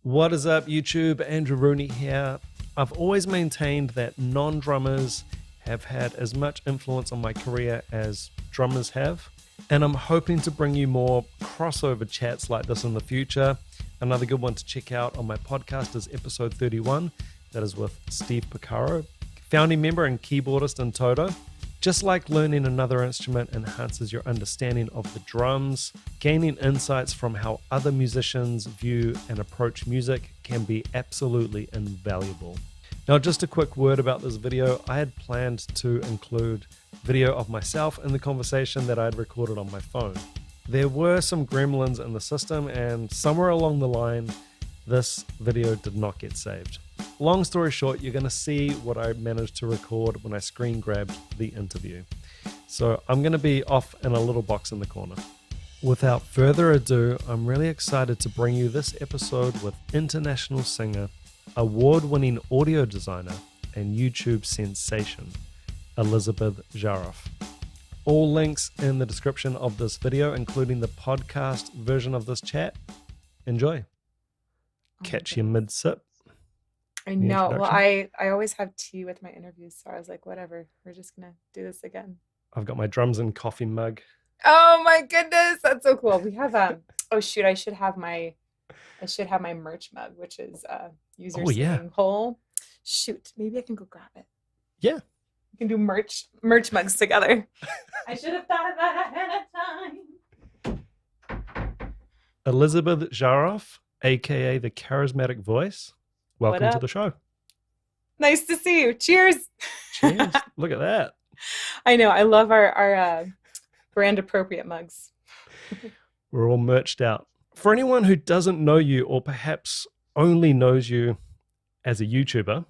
What is up, YouTube? Andrew Rooney here. I've always maintained that non-drummers have had as much influence on my career as drummers have, and I'm hoping to bring you more crossover chats like this in the future. Another good one to check out on my podcast is episode 31. That is with Steve Picaro, founding member and keyboardist in Toto. Just like learning another instrument enhances your understanding of the drums, gaining insights from how other musicians view and approach music can be absolutely invaluable. Now, just a quick word about this video. I had planned to include video of myself in the conversation that I had recorded on my phone. There were some gremlins in the system, and somewhere along the line, this video did not get saved. Long story short, you're going to see what I managed to record when I screen grabbed the interview. So I'm going to be off in a little box in the corner. Without further ado, I'm really excited to bring you this episode with international singer, award-winning audio designer, and YouTube sensation, Elizabeth Zharoff. All links in the description of this video, including the podcast version of this chat. Enjoy. Catch you mid-sip. I know. Well, I always have tea with my interviews, so I was like, whatever, we're just gonna do this again. I've got my drums and coffee mug. Oh my goodness, that's so cool. We have oh shoot, I should have my merch mug, which is user singing hole. Shoot, maybe I can go grab it. Yeah. We can do merch mugs together. I should have thought of that ahead of time. Elizabeth Zharoff, aka the Charismatic Voice. Welcome to the show. Nice to see you. Cheers. Cheers. Look at that. I know. I love our brand appropriate mugs. We're all merched out. For anyone who doesn't know you or perhaps only knows you as a YouTuber,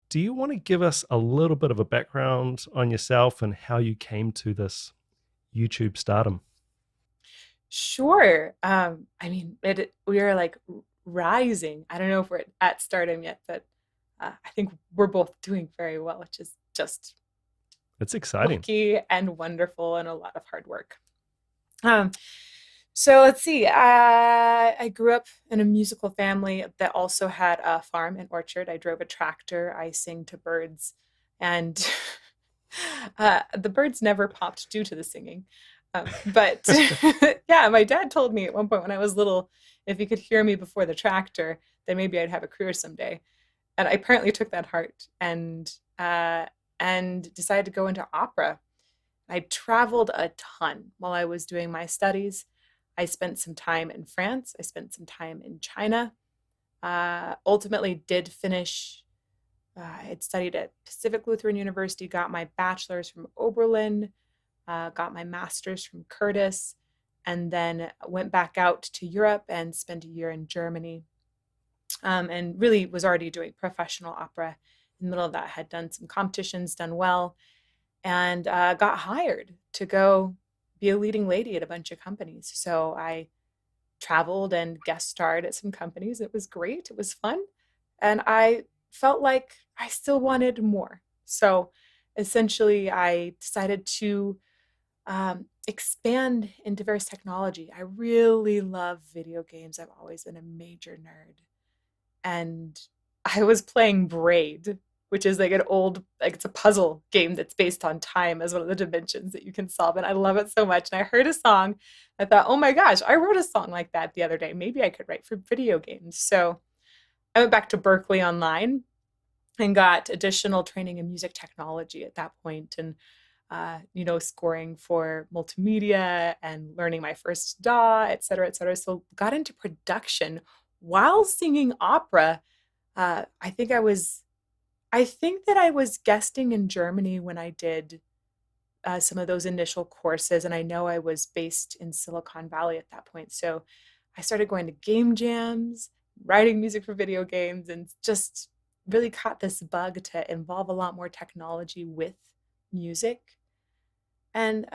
do you want to give us a little bit of a background on yourself and how you came to this YouTube stardom? Sure. We are like rising. I don't know if we're at stardom yet, but I think we're both doing very well, which is just it's exciting, lucky and wonderful, and a lot of hard work. So let's see. I grew up in a musical family that also had a farm and orchard. I drove a tractor. I sing to birds, and the birds never popped due to the singing. But yeah, my dad told me at one point when I was little, if he could hear me before the tractor, then maybe I'd have a career someday. And I apparently took that heart and decided to go into opera. I traveled a ton while I was doing my studies. I spent some time in France. I spent some time in China. Ultimately did finish. I had studied at Pacific Lutheran University, got my bachelor's from Oberlin, got my master's from Curtis, and then went back out to Europe and spent a year in Germany, and really was already doing professional opera. In the middle of that, had done some competitions, done well, and got hired to go be a leading lady at a bunch of companies. So I traveled and guest starred at some companies. It was great. It was fun. And I felt like I still wanted more. So essentially, I decided to expand into various technology. I really love video games. I've always been a major nerd. And I was playing Braid, which is like it's a puzzle game that's based on time as one of the dimensions that you can solve. And I love it so much. And I heard a song. I thought, oh my gosh, I wrote a song like that the other day. Maybe I could write for video games. So I went back to Berkeley Online and got additional training in music technology at that point. And scoring for multimedia and learning my first DAW, et cetera, et cetera. So got into production while singing opera. I think that I was guesting in Germany when I did some of those initial courses. And I know I was based in Silicon Valley at that point. So I started going to game jams, writing music for video games, and just really caught this bug to involve a lot more technology with music. And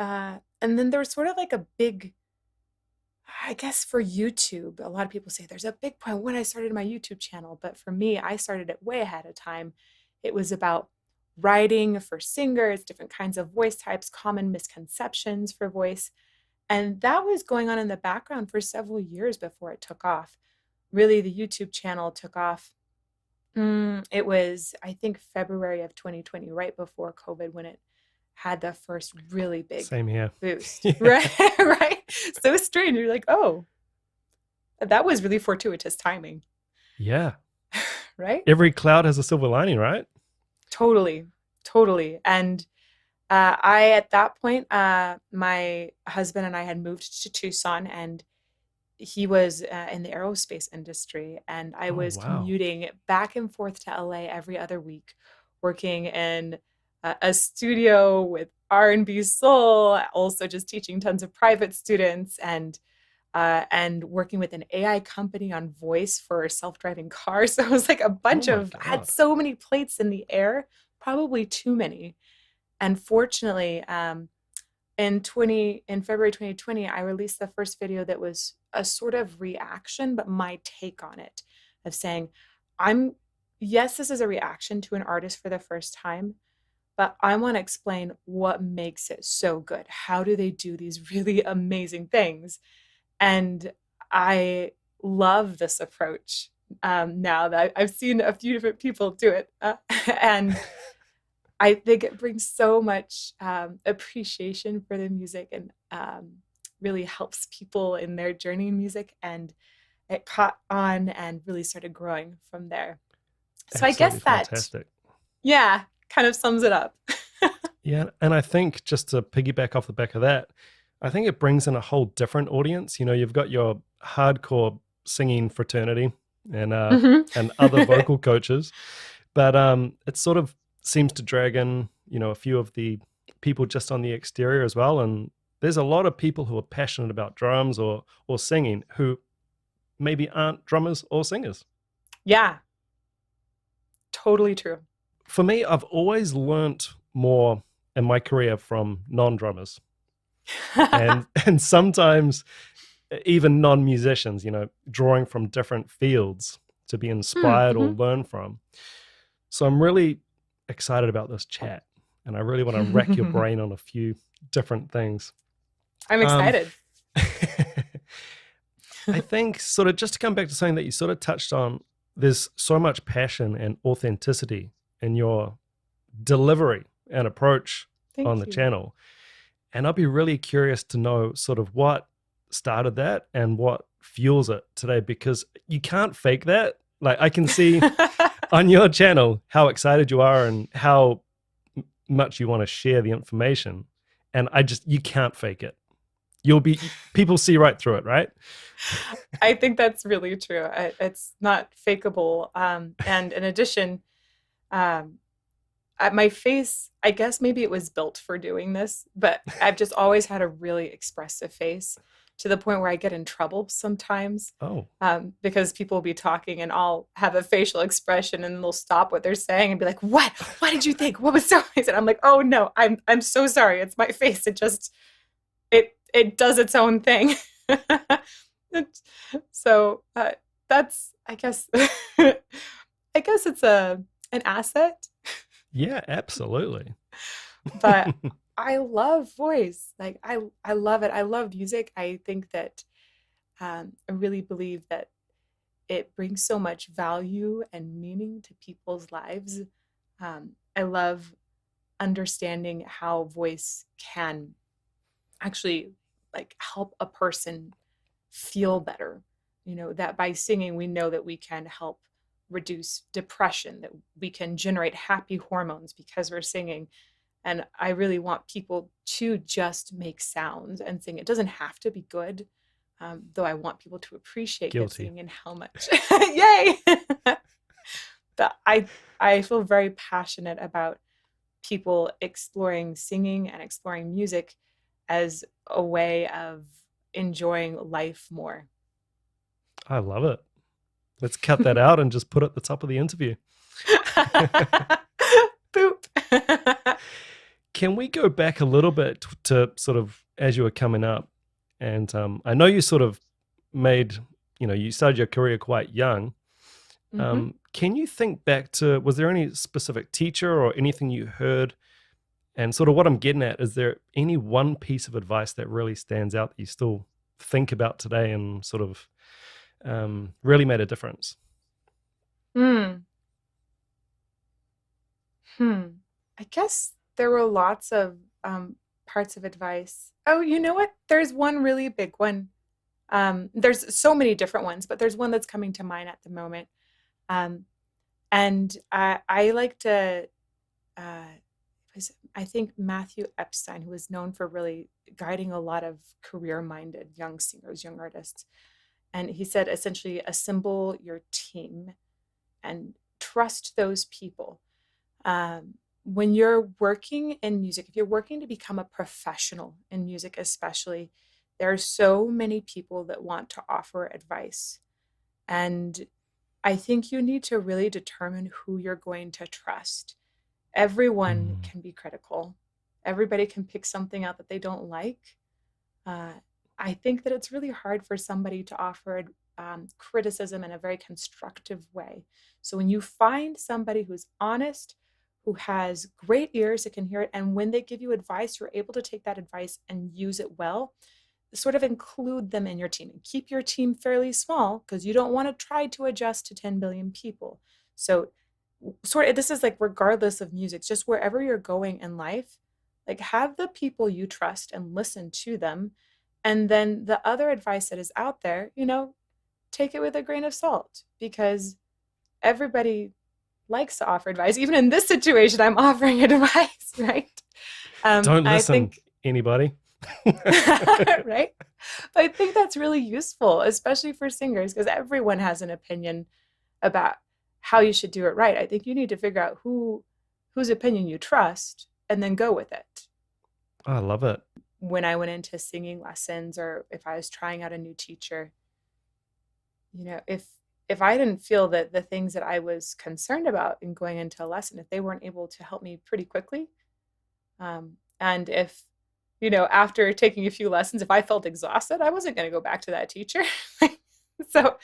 then there was sort of like a big, I guess for YouTube, a lot of people say there's a big point when I started my YouTube channel. But for me, I started it way ahead of time. It was about writing for singers, different kinds of voice types, common misconceptions for voice. And that was going on in the background for several years before it took off. really the YouTube channel took off. It was, I think, February of 2020, right before COVID, when it had the first really big Same here. boost. Yeah. Right, right. So strange. You're like, oh, that was really fortuitous timing, Yeah. right? Every cloud has a silver lining, right? Totally, totally. And I, at that point, my husband and I had moved to Tucson, and he was in the aerospace industry, and I Oh, was wow. commuting back and forth to LA every other week, working in a studio with R&B soul, also just teaching tons of private students, and working with an AI company on voice for self-driving cars. So it was like a Oh bunch my of, I had God. so many plates in the air, probably too many. And fortunately, in February 2020, I released the first video that was a sort of reaction, but my take on it, of saying, I'm yes, this is a reaction to an artist for the first time, but I want to explain what makes it so good. How do they do these really amazing things? And I love this approach, now that I've seen a few different people do it. And I think it brings so much appreciation for the music, and really helps people in their journey in music. And it caught on and really started growing from there. So I Absolutely guess that, fantastic. yeah, kind of sums it up. Yeah. And I think just to piggyback off the back of that, I think it brings in a whole different audience. You know, you've got your hardcore singing fraternity Mhm. and other vocal coaches, but it sort of seems to drag in, you know, a few of the people just on the exterior as well. And there's a lot of people who are passionate about drums or singing who maybe aren't drummers or singers. Yeah, totally true. For me, I've always learnt more in my career from non-drummers and sometimes even non-musicians, you know, drawing from different fields to be inspired or Mhm. learn from. So I'm really excited about this chat, and I really want to rack your brain on a few different things. I'm Um, excited. I think sort of just to come back to something that you sort of touched on, there's so much passion and authenticity in your delivery and approach on Thank the you. channel. And I'd be really curious to know sort of what started that and what fuels it today, because you can't fake that. Like I can see on your channel how excited you are and how much you want to share the information. And you can't fake it. People see right through it, right? I think that's really true. It's not fakeable. And in addition, um, my face, I guess maybe it was built for doing this, but I've just always had a really expressive face, to the point where I get in trouble sometimes, Oh, because people will be talking and I'll have a facial expression and they'll stop what they're saying and be like, "What? What did you think? What was so amazing?" I'm like, "Oh no, I'm so sorry. It's my face. It just it does its own thing." So that's, I guess, I guess it's an asset, yeah, absolutely. but I love voice. Like I love it. I love music. I think that, I really believe that it brings so much value and meaning to people's lives. I love understanding how voice can actually, like, help a person feel better. You know, that by singing, we know that we can help reduce depression, that we can generate happy hormones because we're singing. And I really want people to just make sounds and sing. It doesn't have to be good, though I want people to appreciate good Guilty. singing and how much, yay! But I feel very passionate about people exploring singing and exploring music as a way of enjoying life more. I love it. Let's cut that out and just put it at the top of the interview. Boop. Can we go back a little bit to sort of as you were coming up? And I know you sort of made, you know, you started your career quite young. Hmm. Can you think back to, was there any specific teacher or anything you heard? And sort of what I'm getting at, is there any one piece of advice that really stands out that you still think about today and sort of really made a difference. Hmm. I guess there were lots of parts of advice. Oh, you know what? There's one really big one. There's so many different ones, but there's one that's coming to mind at the moment. Um, and I like to, uh, I think Matthew Epstein, who was known for really guiding a lot of career-minded young singers, young artists. And he said essentially assemble your team and trust those people. When you're working in music, if you're working to become a professional in music, especially, there are so many people that want to offer advice. And I think you need to really determine who you're going to trust. Everyone Mm. can be critical. Everybody can pick something out that they don't like. Uh, I think that it's really hard for somebody to offer criticism in a very constructive way. So when you find somebody who's honest, who has great ears that can hear it, and when they give you advice, you're able to take that advice and use it well, sort of include them in your team and keep your team fairly small because you don't want to try to adjust to 10 billion people. So sort of this is like regardless of music, just wherever you're going in life, like have the people you trust and listen to them. And then the other advice that is out there, take it with a grain of salt because everybody likes to offer advice. Even in this situation, I'm offering advice, right? Don't I listen, think anybody. right? But I think that's really useful, especially for singers, because everyone has an opinion about how you should do it right. I think you need to figure out whose opinion you trust and then go with it. I love it. When I went into singing lessons or if I was trying out a new teacher, if I didn't feel that the things that I was concerned about in going into a lesson, if they weren't able to help me pretty quickly, and if after taking a few lessons, if I felt exhausted, I wasn't going to go back to that teacher. So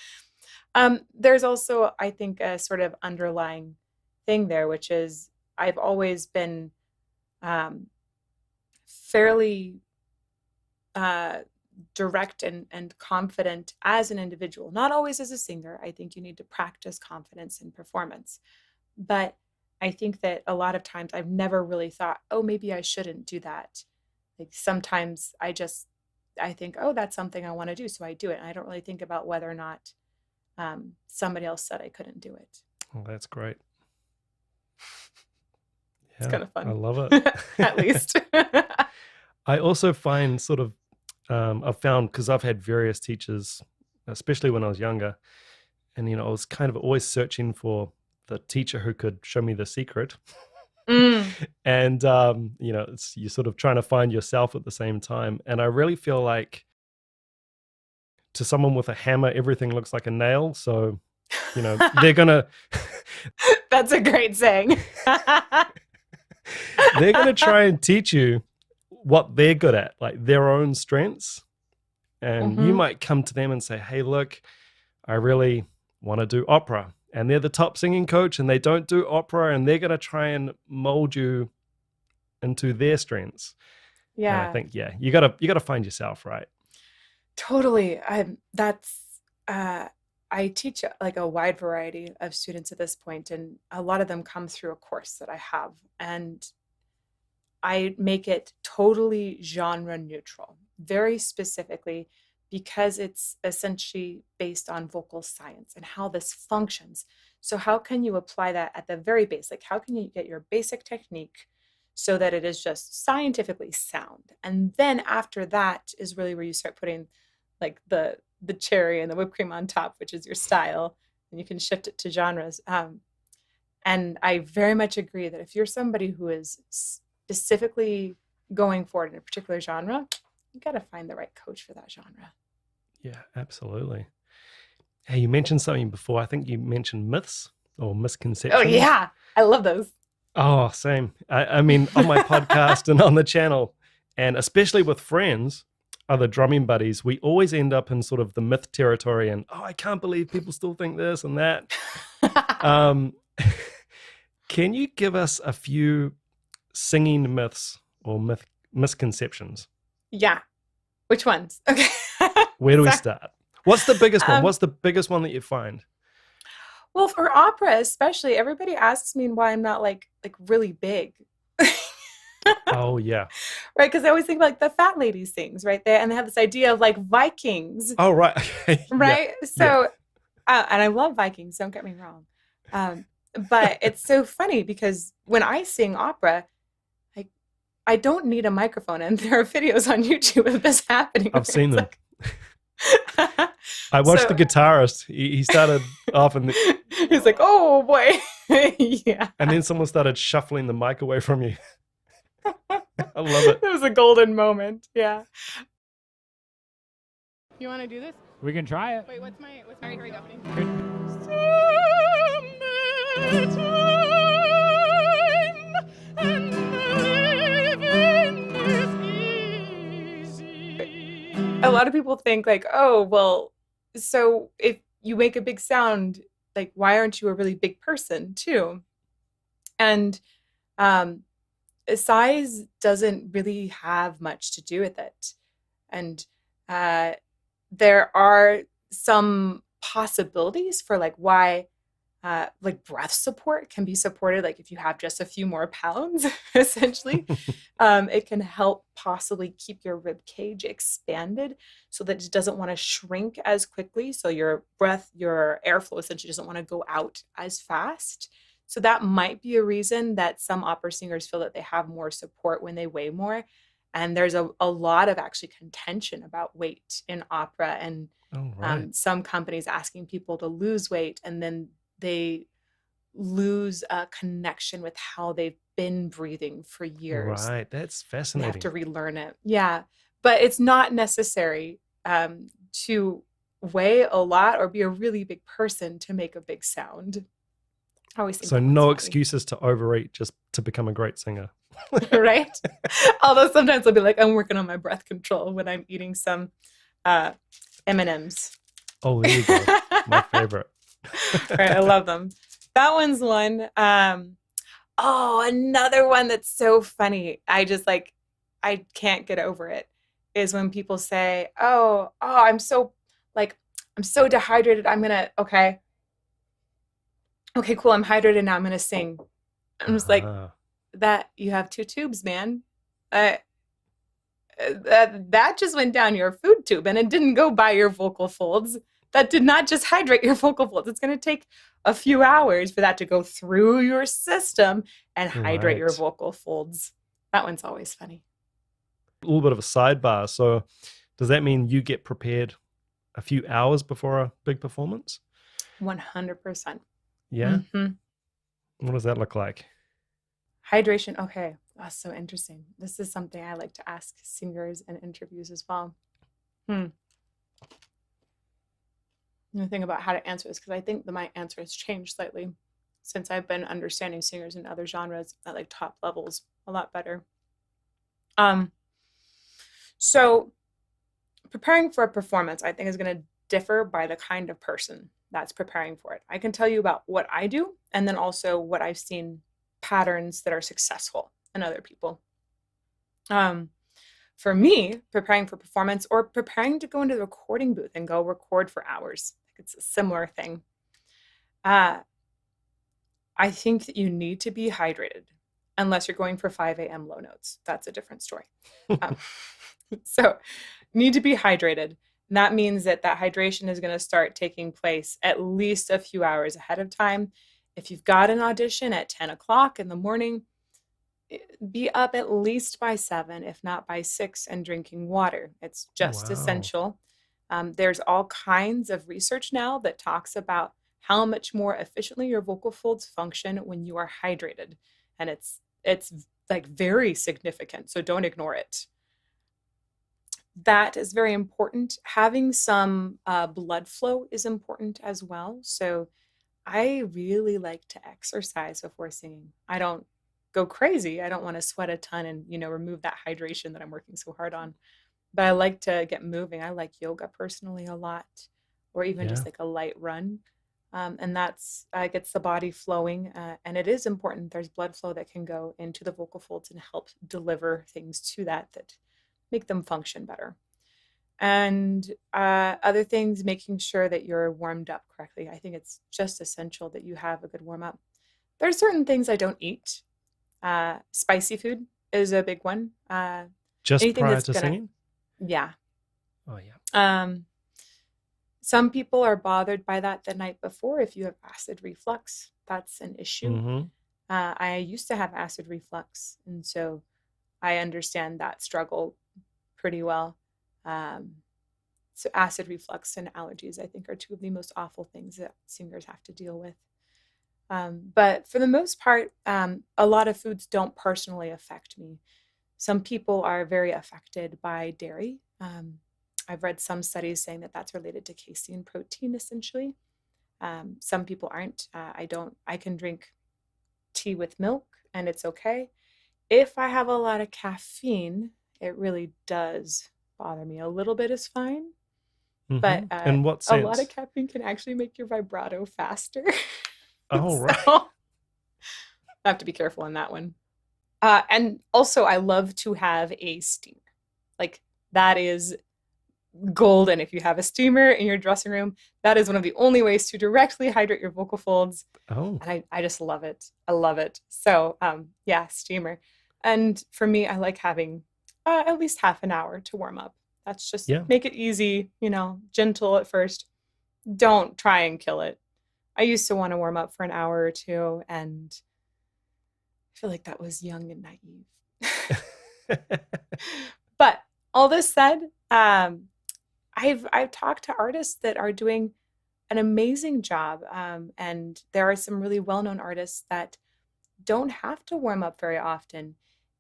there's also, I think, a sort of underlying thing there, which is I've always been fairly direct and confident as an individual, not always as a singer. I think you need to practice confidence in performance. But I think that a lot of times I've never really thought, oh, maybe I shouldn't do that. Like sometimes I think, oh, that's something I want to do. So I do it. And I don't really think about whether or not somebody else said I couldn't do it. Oh, that's great. It's Yeah, kind of I fun. love it. At least. I also find sort of, I've found, because I've had various teachers, especially when I was younger, and, I was kind of always searching for the teacher who could show me the secret. And, you're sort of trying to find yourself at the same time. And I really feel like to someone with a hammer, everything looks like a nail. So, they're going to... That's a great saying. They're going to try and teach you what they're good at, like their own strengths. And you might come to them and say, hey, look, I really want to do opera. And they're the top singing coach and they don't do opera, and they're going to try and mold you into their strengths. Yeah. And I think, you gotta find yourself, right? Totally. I teach like a wide variety of students at this point, and a lot of them come through a course that I have, and I make it totally genre neutral, very specifically, because it's essentially based on vocal science and how this functions. So how can you apply that at the very base? Like how can you get your basic technique so that it is just scientifically sound? And then after that is really where you start putting like the cherry and the whipped cream on top, which is your style, and you can shift it to genres. And I very much agree that if you're somebody who is specifically going forward in a particular genre, you got to find the right coach for that genre. Yeah, absolutely. Hey, you mentioned something before. I think you mentioned myths or misconceptions. Oh yeah, I love those. Oh, same. I mean, on my podcast and on the channel, and especially with friends, other drumming buddies, we always end up in sort of the myth territory and, I can't believe people still think this and that. Can you give us a few singing myths or misconceptions? Yeah. Which ones? Okay. Where do we start? What's the biggest one? Um, What's the biggest one that you find? well, for opera especially, everybody asks me why I'm not like really big. Oh yeah. Right? Because I always think about like the fat lady sings right there, and they have this idea of like Vikings, Oh right. Okay. Yeah. right? Yeah. So, and I love Vikings, don't get me wrong. Um, but it's so funny because when I sing opera, like I don't need a microphone, and there are videos on YouTube of this happening. I've Where seen it's them. like, I watched the so guitarist. He started off he's like, oh boy, yeah. and then someone started shuffling the mic away from you. I love it. It was a golden moment. Yeah. You want to do this? We can try it. Wait, what's my here we go. A lot of people think like, oh, well, so if you make a big sound, like why aren't you a really big person too? And um size doesn't really have much to do with it. And uh there are some possibilities for like why like breath support can be supported like if you have just a few more pounds essentially. It can help possibly keep your rib cage expanded so that it doesn't want to shrink as quickly, so your breath, your airflow essentially doesn't want to go out as fast. So that might be a reason that some opera singers feel that they have more support when they weigh more. And there's a lot of actually contention about weight in opera, and Oh right. some companies asking people to lose weight, and then they lose a connection with how they've been breathing for years. Right. That's They have fascinating. to relearn it. Yeah. But it's not necessary to weigh a lot or be a really big person to make a big sound. I always think So that no one's excuses to overeat just to become a great singer. funny. Right? Although sometimes I'll be like, I'm working on my breath control when I'm eating some M&Ms. Oh, there you go. My favorite. Right, I love them. That one's one. Oh, another one that's so funny. I can't get over it is when people say, I'm so I'm so dehydrated. Okay, cool. I'm hydrated now. I'm gonna sing. I'm just like, Ah, that you have two tubes, man. Uh, that just went down your food tube and it didn't go by your vocal folds. That did not just hydrate your vocal folds. It's going to take a few hours for that to go through your system and hydrate your right. vocal folds. That one's always funny. A little bit of a sidebar. So does that mean you get prepared a few hours before a big performance? 100%. Yeah. Mhm. What does that look like? Hydration. Okay. That's so interesting. This is something I like to ask singers in interviews as well. Let me think about how to answer this because I think that my answer has changed slightly since I've been understanding singers in other genres at like top levels a lot better. So preparing for a performance, I think, is going to differ by the kind of person that's preparing for it. I can tell you about what I do and then also what I've seen patterns that are successful in other people. For me, preparing for performance or preparing to go into the recording booth and go record for hours, it's a similar thing. I think that you need to be hydrated unless you're going for 5 a.m. low notes. That's a different story. So need to be hydrated. And that means that hydration is going to start taking place at least a few hours ahead of time. If you've got an audition at 10 o'clock in the morning, be up at least by 7, if not by 6, and drinking water. It's just Wow. essential. There's all kinds of research now that talks about how much more efficiently your vocal folds function when you are hydrated. And it's like very significant, so don't ignore it. That is very important. Having some blood flow is important as well. So I really like to exercise before singing. I don't go crazy. I don't want to sweat a ton and, remove that hydration that I'm working so hard on. But I like to get moving. I like yoga personally a lot, or even just Yeah. like a light run. And that's gets the body flowing. And it is important. There's blood flow that can go into the vocal folds and help deliver things to that make them function better. And other things, making sure that you're warmed up correctly. I think it's just essential that you have a good warm up. There are certain things I don't eat. Spicy food is a big one. Just Anything prior that's to gonna, singing? yeah. Oh, yeah. Some people are bothered by that the night before. If you have acid reflux, that's an issue. Mm-hmm. I used to have acid reflux, and so I understand that struggle pretty well. Um, so acid reflux and allergies, I think, are two of the most awful things that singers have to deal with. But for the most part, a lot of foods don't personally affect me. Some people are very affected by dairy. I've read some studies saying that that's related to casein protein, essentially. Some people aren't. I don't. I can drink tea with milk, and it's okay. If I have a lot of caffeine, it really does bother me. A little bit is fine, Mm-hmm. but In what a lot of sense? caffeine can actually make your vibrato faster. Oh, So right. I have to be careful on that one. And also, I love to have a steamer. Like, that is golden. If you have a steamer in your dressing room, that is one of the only ways to directly hydrate your vocal folds. Oh, And I just love it. I love it. So, yeah, steamer. And for me, I like having at least half an hour to warm up. That's just yeah. make it easy, gentle at first. Don't try and kill it. I used to want to warm up for an hour or two, and I feel like that was young and naive. But all this said, I've talked to artists that are doing an amazing job, and there are some really well-known artists that don't have to warm up very often.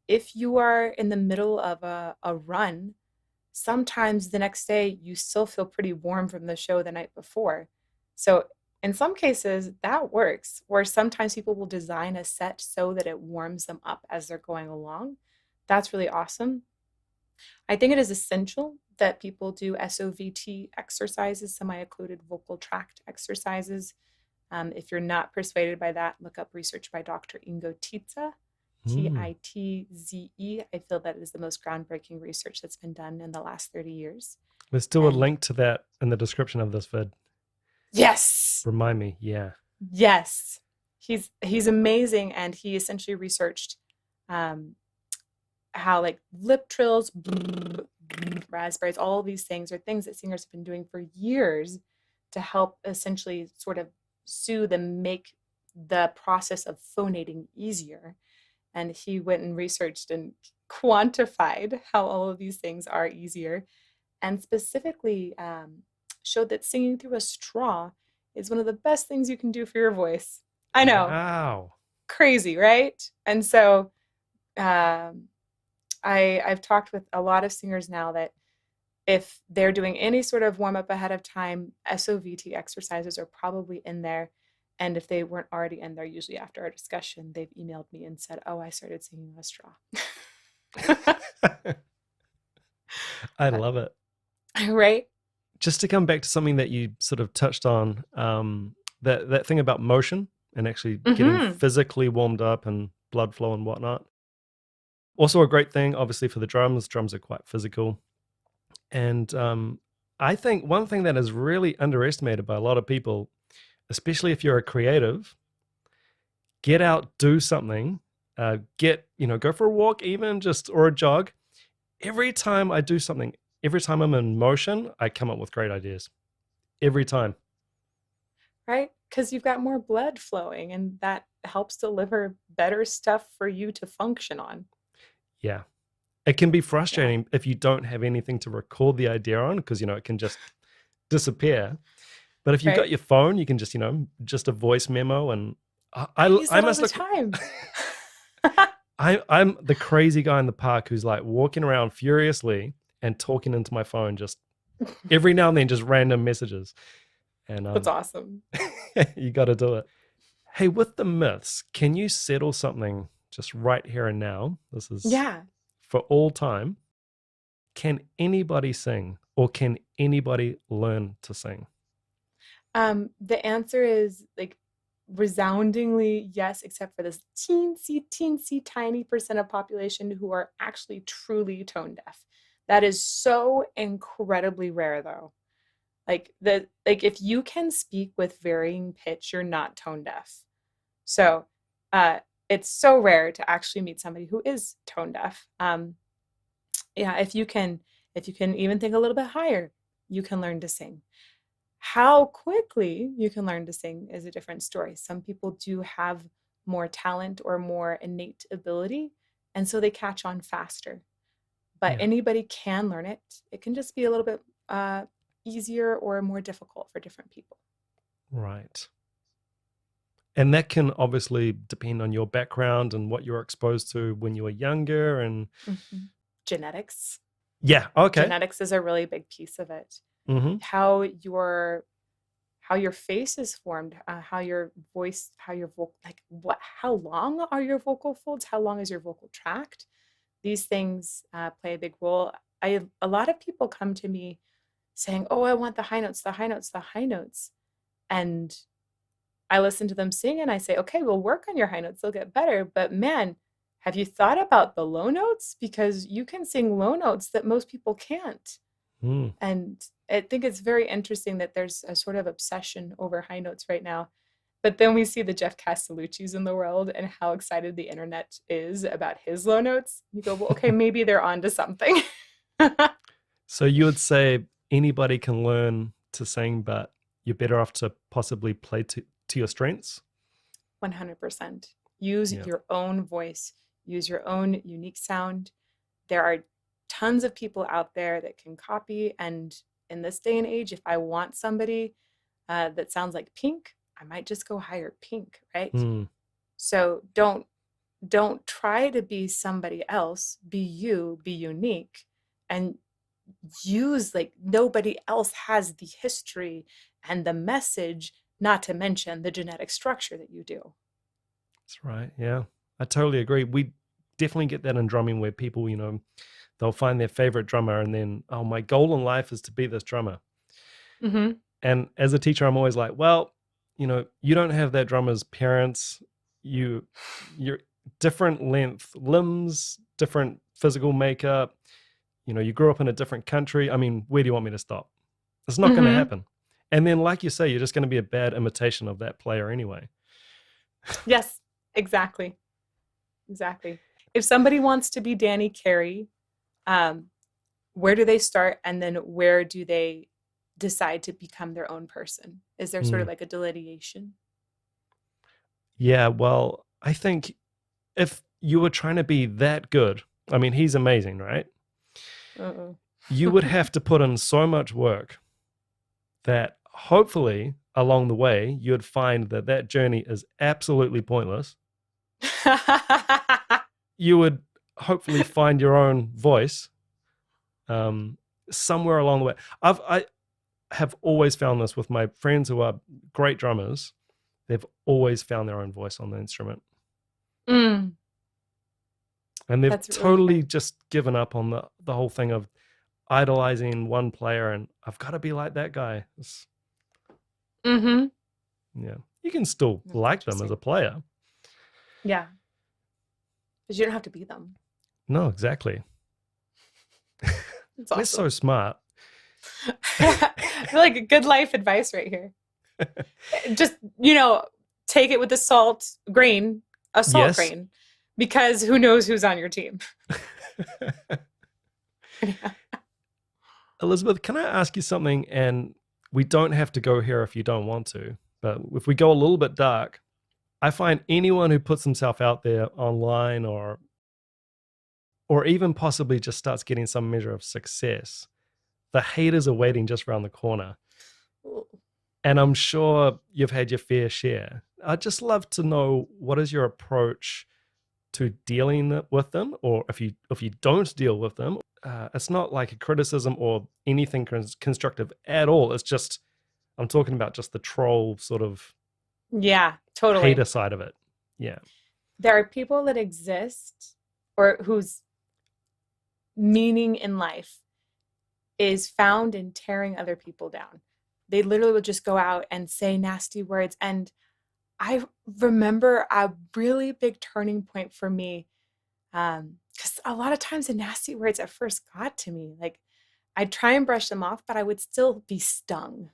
If you are in the middle of a run, sometimes the next day you still feel pretty warm from the show the night before. So in some cases that works, or sometimes people will design a set so that it warms them up as they're going along. That's really awesome. I think it is essential that people do SOVT exercises, semi-occluded vocal tract exercises. If you're not persuaded by that, look up research by Dr. Ingo Titze, Mm. Titze. I feel that is the most groundbreaking research that's been done in the last 30 years. There's still a And link to that in the description of this vid. yes, Remind me. Yeah. yes, he's amazing, and he essentially researched um, how like lip trills, raspberries, all these things are things that singers have been doing for years to help essentially sort of soothe and make the process of phonating easier. And he went and researched and quantified how all of these things are easier, and specifically showed that singing through a straw is one of the best things you can do for your voice. I know, Wow. crazy, right? And so um, I've talked with a lot of singers now that if they're doing any sort of warm up ahead of time, SOVT exercises are probably in there. And if they weren't already in there, usually after our discussion, they've emailed me and said, "Oh, I started singing with a straw." I love it. Right? Just to come back to something that you sort of touched on, that thing about motion and actually getting physically warmed up and blood flow and whatnot. Also a great thing, obviously, for the drums. Drums are quite physical. And I think one thing that is really underestimated by a lot of people, especially if you're a creative, get out, do something, go for a walk even, or a jog. Every time I do something, every time I'm in motion, I come up with great ideas. Every time. Right? Because you've got more blood flowing, and that helps deliver better stuff for you to function on. Yeah. It can be frustrating if you don't have anything to record the idea on, because, it can just disappear. But if you've got your phone, you can just a voice memo. And I use that all the time. I'm the crazy guy in the park who's like walking around furiously and talking into my phone just every now and then, just random messages. And That's awesome. You got to do it. Hey, with the myths, can you settle something just right here and now? This is for all time. Can anybody sing, or can anybody learn to sing? The answer is like resoundingly yes, except for this teensy tiny percent of population who are actually truly tone deaf. That is so incredibly rare though. Like if you can speak with varying pitch, you're not tone deaf. So uh, it's so rare to actually meet somebody who is tone deaf. Yeah, if you can even think a little bit higher, you can learn to sing. How quickly you can learn to sing is a different story. Some people do have more talent or more innate ability, and so they catch on faster. But Yeah. anybody can learn it. It can just be a little bit easier or more difficult for different people. Right. And that can obviously depend on your background and what you were exposed to when you were younger. And Mhm. Genetics. yeah, okay. Genetics is a really big piece of it. Mm-hmm. How your face is formed, how your voice, how your vocal, like how long are your vocal folds? How long is your vocal tract? These things play a big role. A lot of people come to me saying, "Oh, I want the high notes, the high notes, the high notes," and I listen to them sing and I say, "Okay, we'll work on your high notes; they'll get better." But man, have you thought about the low notes? Because you can sing low notes that most people can't. Mm. And I think it's very interesting that there's a sort of obsession over high notes right now. But then we see the Jeff Castellucci's in the world and how excited the internet is about his low notes. You go, well, okay, maybe they're onto something. So you would say anybody can learn to sing, but you're better off to possibly play to your strengths? 100%. Use Yeah. your own voice, use your own unique sound. There are tons of people out there that can copy. And in this day and age, if I want somebody that sounds like Pink, I might just go hire Pink, right? Mm. So don't try to be somebody else. Be you, be unique, and use like nobody else has the history and the message, not to mention the genetic structure that you do. That's right. Yeah. I totally agree. We definitely get that in drumming where people, they'll find their favorite drummer and then, oh, my goal in life is to be this drummer. Mm-hmm. And as a teacher, I'm always like, well, you don't have that drummer's parents. You're different length limbs, different physical makeup. You grew up in a different country. I mean, where do you want me to stop? It's not going to Mm-hmm. happen. And then, like you say, you're just going to be a bad imitation of that player anyway. Yes, exactly. Exactly. If somebody wants to be Danny Carey, um, where do they start? And then where do they decide to become their own person? Is there sort of Mm. like a delineation? Yeah, well, I think if you were trying to be that good, I mean, he's amazing, right? Uh-oh. You would have to put in so much work that hopefully along the way, you'd find that that journey is absolutely pointless. You would hopefully find your own voice somewhere along the way. I have always found this with my friends who are great drummers. They've always found their own voice on the instrument. Mm, And they've that's really totally good. just given up on the whole thing of idolizing one player and I've got to be like that guy. Mm-hmm. Yeah. You can still That's like them as a interesting. player. Yeah, because you don't have to be them. No, exactly. It's We're so awesome. smart. I feel like good life advice right here. Just, take it with a salt Yes. grain, because who knows who's on your team. Yeah. Elizabeth, can I ask you something? And we don't have to go here if you don't want to, but if we go a little bit dark, I find anyone who puts himself out there online or even possibly just starts getting some measure of success, the haters are waiting just around the corner. And I'm sure you've had your fair share. I'd just love to know, what is your approach to dealing with them, or if you don't deal with them, it's not like a criticism or anything constructive at all. It's just, I'm talking about just the troll sort of Yeah, totally. hater side of it. Yeah. There are people that exist, or whose meaning in life is found in tearing other people down. They literally will just go out and say nasty words. And I remember a really big turning point for me Because a lot of times the nasty words at first got to me. Like I'd try and brush them off, but I would still be stung.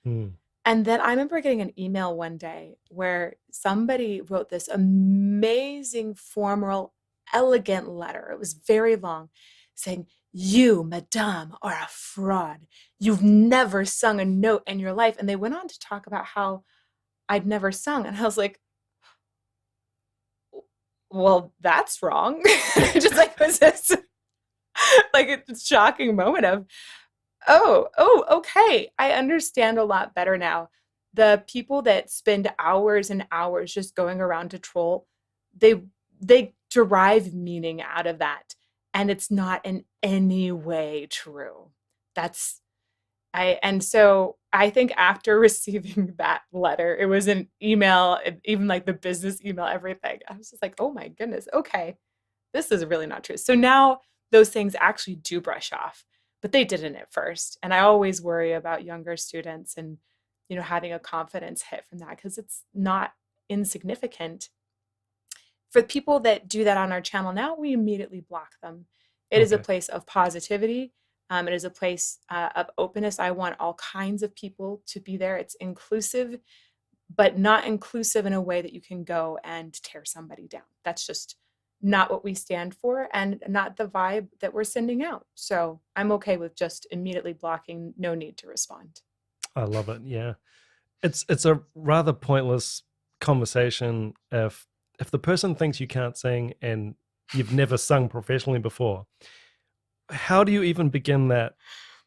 Mm. And then I remember getting an email one day where somebody wrote this amazing, formal, elegant letter. It was very long, saying, "You, madame, are a fraud. You've never sung a note in your life." And they went on to talk about how I'd never sung. And I was like, well, that's wrong. Just like was this like a shocking moment of, oh, okay. I understand a lot better now. The people that spend hours and hours just going around to troll, they they derive meaning out of that. And it's not in any way true. That's and so I think after receiving that letter, it was an email, even like the business email, everything. I was just like, oh my goodness, okay, this is really not true. So now those things actually do brush off, but they didn't at first. And I always worry about younger students and, having a confidence hit from that because it's not insignificant. For people that do that on our channel now, we immediately block them. It is a Okay. place of positivity. It is a place of openness. I want all kinds of people to be there. It's inclusive, but not inclusive in a way that you can go and tear somebody down. That's just not what we stand for and not the vibe that we're sending out. So I'm okay with just immediately blocking, no need to respond. I love it. Yeah. It's a rather pointless conversation if the person thinks you can't sing and you've never sung professionally before. How do you even begin that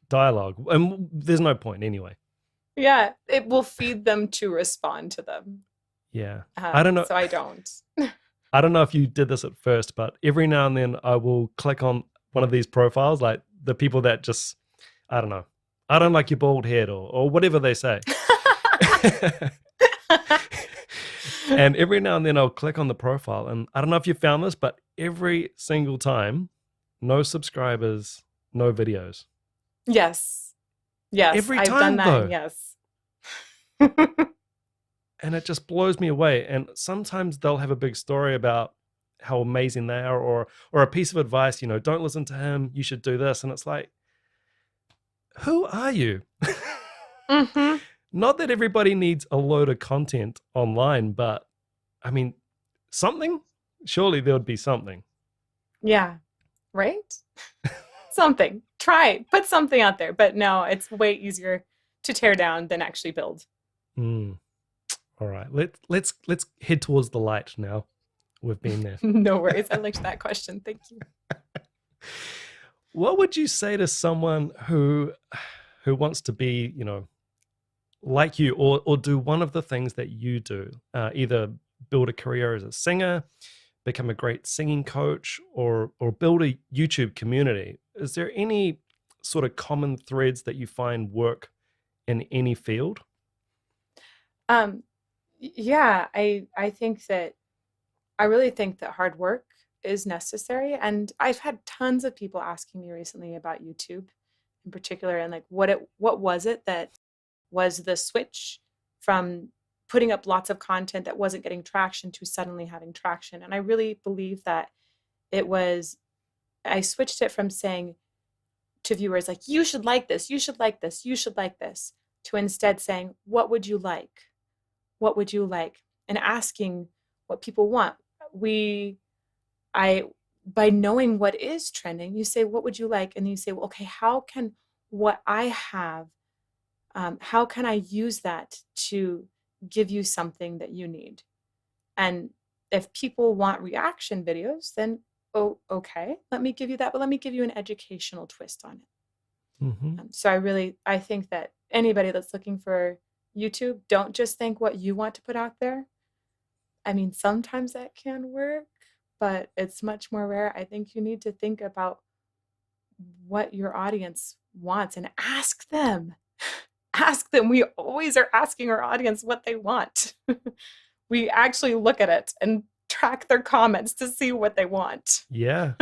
dialogue? And there's no point anyway. Yeah, it will feed them to respond to them. Yeah. I don't know. So I don't. I don't know if you did this at first, but every now and then I will click on one of these profiles, like the people that just, I don't know, I don't like your bald head or whatever they say. And every now and then I'll click on the profile, and I don't know if you found this, but every single time, no subscribers, no videos. Yes. Every I've time, done that. though. Yes. And it just blows me away. And sometimes they'll have a big story about how amazing they are, or a piece of advice, don't listen to him, you should do this. And it's like, who are you? Mm-hmm. Not that everybody needs a load of content online, but I mean, something? Surely there would be something. Yeah. Right? Something. Try. Put something out there. But no, it's way easier to tear down than actually build. Mm. All right. Let's head towards the light now. We've been there. No worries. I liked that question. Thank you. What would you say to someone who wants to be, like you, or do one of the things that you do, either build a career as a singer, become a great singing coach, or build a YouTube community? Is there any sort of common threads that you find work in any field? Yeah, I think that I really think that hard work is necessary. And I've had tons of people asking me recently about YouTube in particular, and like what was it that was the switch from putting up lots of content that wasn't getting traction to suddenly having traction. And I really believe that it was, I switched it from saying to viewers, like, you should like this, you should like this, you should like this, to instead saying, what would you like? What would you like? And asking what people want. By knowing what is trending, you say, what would you like? And then you say, well, okay, how can what I have, how can I use that to give you something that you need? And if people want reaction videos, then, oh, okay, let me give you that, but let me give you an educational twist on it. Mm-hmm. So I think that anybody that's looking for YouTube, don't just think what you want to put out there. I mean, sometimes that can work, but it's much more rare. I think you need to think about what your audience wants and ask them. Ask them. We always are asking our audience what they want. We actually look at it and track their comments to see what they want. Yeah.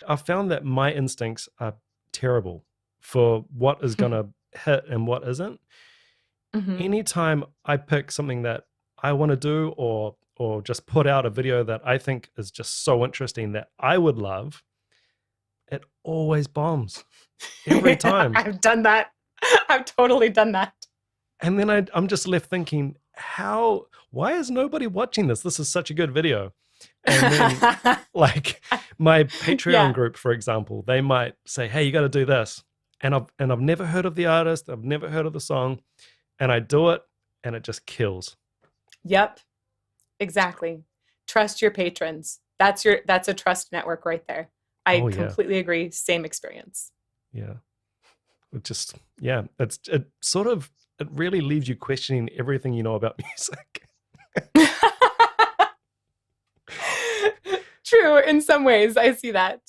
I found that my instincts are terrible for what is going to hit and what isn't. Mm-hmm. Anytime I pick something that I want to do, or or just put out a video that I think is just so interesting that I would love, it always bombs every time. I've done that. I've totally done that. And then I'm just left thinking, why is nobody watching this? This is such a good video. And then like my Patreon group, for example, they might say, hey, you got to do this. And I've never heard of the artist. I've never heard of the song. And I do it and it just kills. Yep, exactly. Trust your patrons. That's a trust network right there. I completely agree. Same experience. Yeah. It really leaves you questioning everything you know about music. True, in some ways, I see that.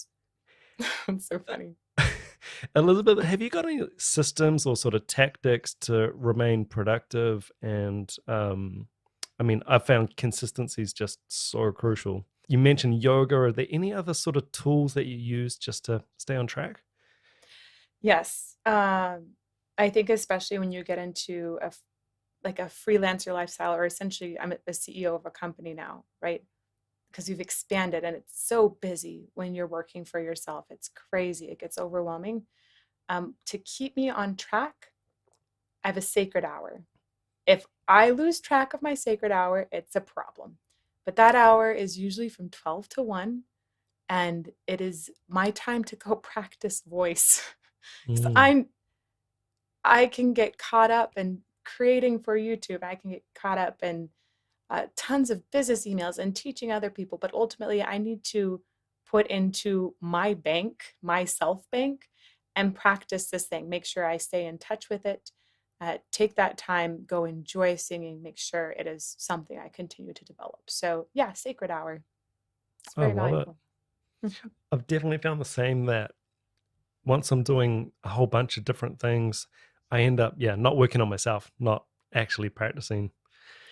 It's so funny. Elizabeth, have you got any systems or sort of tactics to remain productive? And I found consistency is just so crucial. You mentioned yoga. Are there any other sort of tools that you use just to stay on track? Yes. I think especially when you get into a freelancer lifestyle, or essentially I'm a CEO of a company now, right? Because you've expanded and it's so busy when you're working for yourself. It's crazy. It gets overwhelming. To keep me on track, I have a sacred hour. If I lose track of my sacred hour, it's a problem. But that hour is usually from 12 to 1, and it is my time to go practice voice. So I can get caught up in creating for YouTube. I can get caught up in tons of business emails and teaching other people. But ultimately, I need to put into my bank, my self bank, and practice this thing. Make sure I stay in touch with it. Take that time, go enjoy singing, make sure it is something I continue to develop. So yeah, sacred hour. It's very valuable. I've definitely found the same, that once I'm doing a whole bunch of different things, I end up, not working on myself, not actually practicing.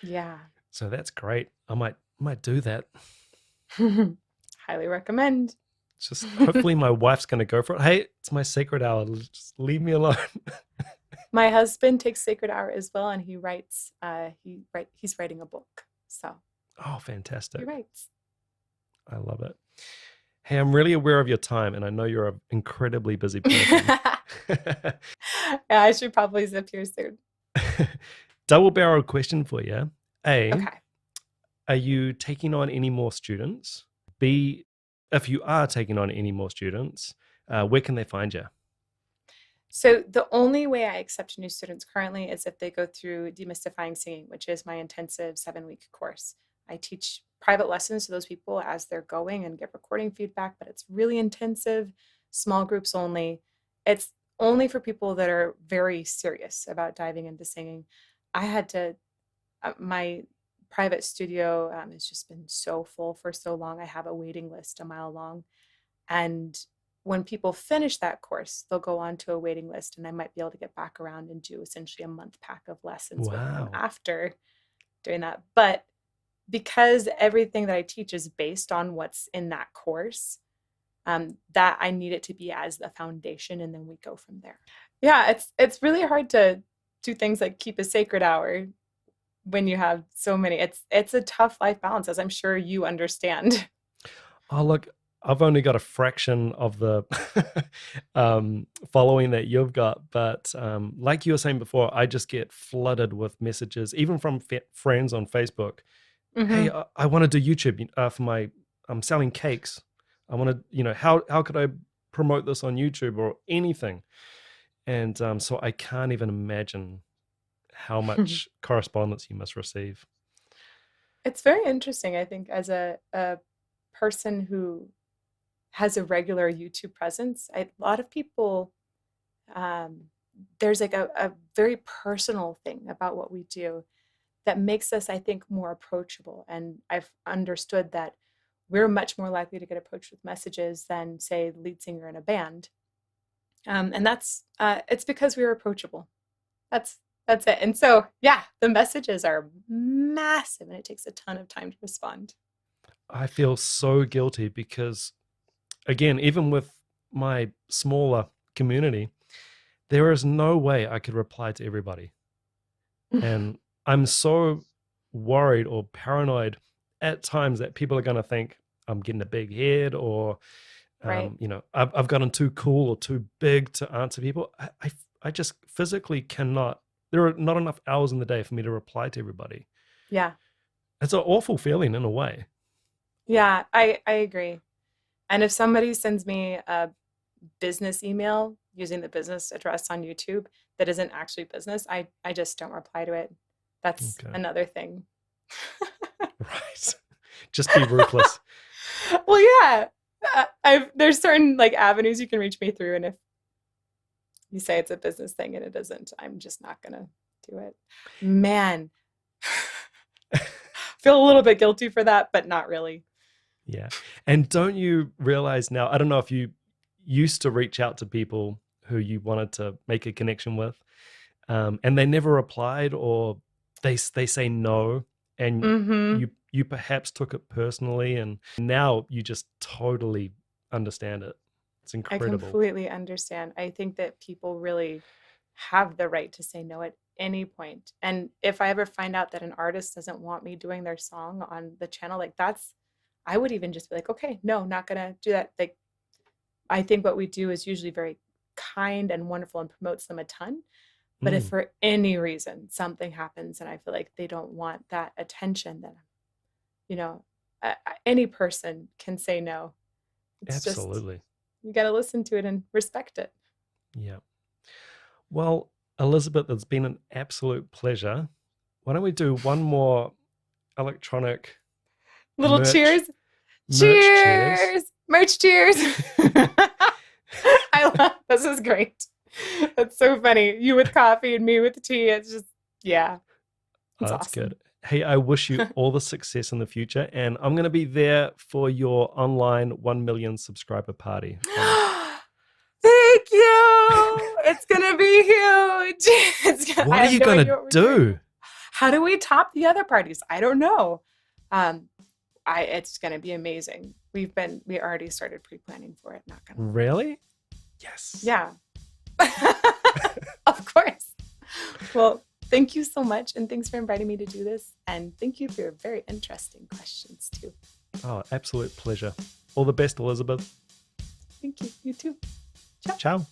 Yeah. So that's great. I might do that. Highly recommend. Just hopefully my wife's going to go for it. Hey, it's my sacred hour. Just leave me alone. My husband takes sacred hour as well, and he writes. He's writing a book. So. Oh, fantastic! He writes. I love it. Hey, I'm really aware of your time, and I know you're an incredibly busy person. Yeah, I should probably zip here soon. Double-barreled question for you. A, okay. Are you taking on any more students? B, if you are taking on any more students, where can they find you? So the only way I accept new students currently is if they go through Demystifying Singing, which is my intensive 7-week course. I teach private lessons to those people as they're going and give recording feedback, but it's really intensive, small groups only. It's only for people that are very serious about diving into singing. I had to, my private studio has just been so full for so long. I have a waiting list a mile long. And when people finish that course, they'll go on to a waiting list, and I might be able to get back around and do essentially a month pack of lessons with them after doing that. But because everything that I teach is based on what's in that course, that I need it to be as the foundation, and then we go from there. Yeah, it's really hard to do things like keep a sacred hour when you have so many. It's a tough life balance, as I'm sure you understand. Oh, look, I've only got a fraction of the following that you've got, but like you were saying before, I just get flooded with messages, even from friends on Facebook. Mm-hmm. Hey, I want to do YouTube for I'm selling cakes. I want to, how could I promote this on YouTube or anything? And so I can't even imagine how much correspondence you must receive. It's very interesting, I think, as a person who has a regular YouTube presence. A lot of people, there's like a very personal thing about what we do that makes us, I think, more approachable. And I've understood that we're much more likely to get approached with messages than, say, the lead singer in a band. And that's it's because we're approachable. That's it. And so, yeah, the messages are massive, and it takes a ton of time to respond. I feel so guilty because, again, even with my smaller community, there is no way I could reply to everybody. And I'm so worried or paranoid at times that people are going to think I'm getting a big head, or Right. I've gotten too cool or too big to answer people. I just physically cannot. There are not enough hours in the day for me to reply to everybody. Yeah. It's an awful feeling in a way. Yeah, I agree. And if somebody sends me a business email using the business address on YouTube that isn't actually business, I just don't reply to it. That's Okay. another thing. Right. Just be ruthless. Well, yeah. There's certain like avenues you can reach me through, and if you say it's a business thing and it isn't, I'm just not gonna do it. Man, feel a little bit guilty for that, but not really. Yeah. And don't you realize now, I don't know if you used to reach out to people who you wanted to make a connection with, and they never replied, or they say no, and Mm-hmm. you perhaps took it personally, and now you just totally understand it. It's I incredible. completely understand. I think that people really have the right to say no at any point. And if I ever find out that an artist doesn't want me doing their song on the channel, like I would even just be like, okay, no, not gonna do that. Like, I think what we do is usually very kind and wonderful and promotes them a ton. But if for any reason something happens and I feel like they don't want that attention, then, any person can say no. It's just, Absolutely. you got to listen to it and respect it. Yeah. Well, Elizabeth, it's been an absolute pleasure. Why don't we do one more electronic Little merch- cheers. merch Cheers. Merch cheers. I love this. Is great. That's so funny. You with coffee and me with tea. It's just, yeah. It's That's awesome. good. Hey, I wish you all the success in the future, and I'm going to be there for your online 1 million subscriber party. Thank you. It's gonna be huge. What are you going to do? How do we top the other parties? I don't know. It's gonna be amazing. We already started pre-planning for it. Not gonna. Really? Yes. Yeah. Of course. Well, thank you so much, and thanks for inviting me to do this, and thank you for your very interesting questions too. Oh, absolute pleasure. All the best, Elizabeth. Thank you. You too. Ciao.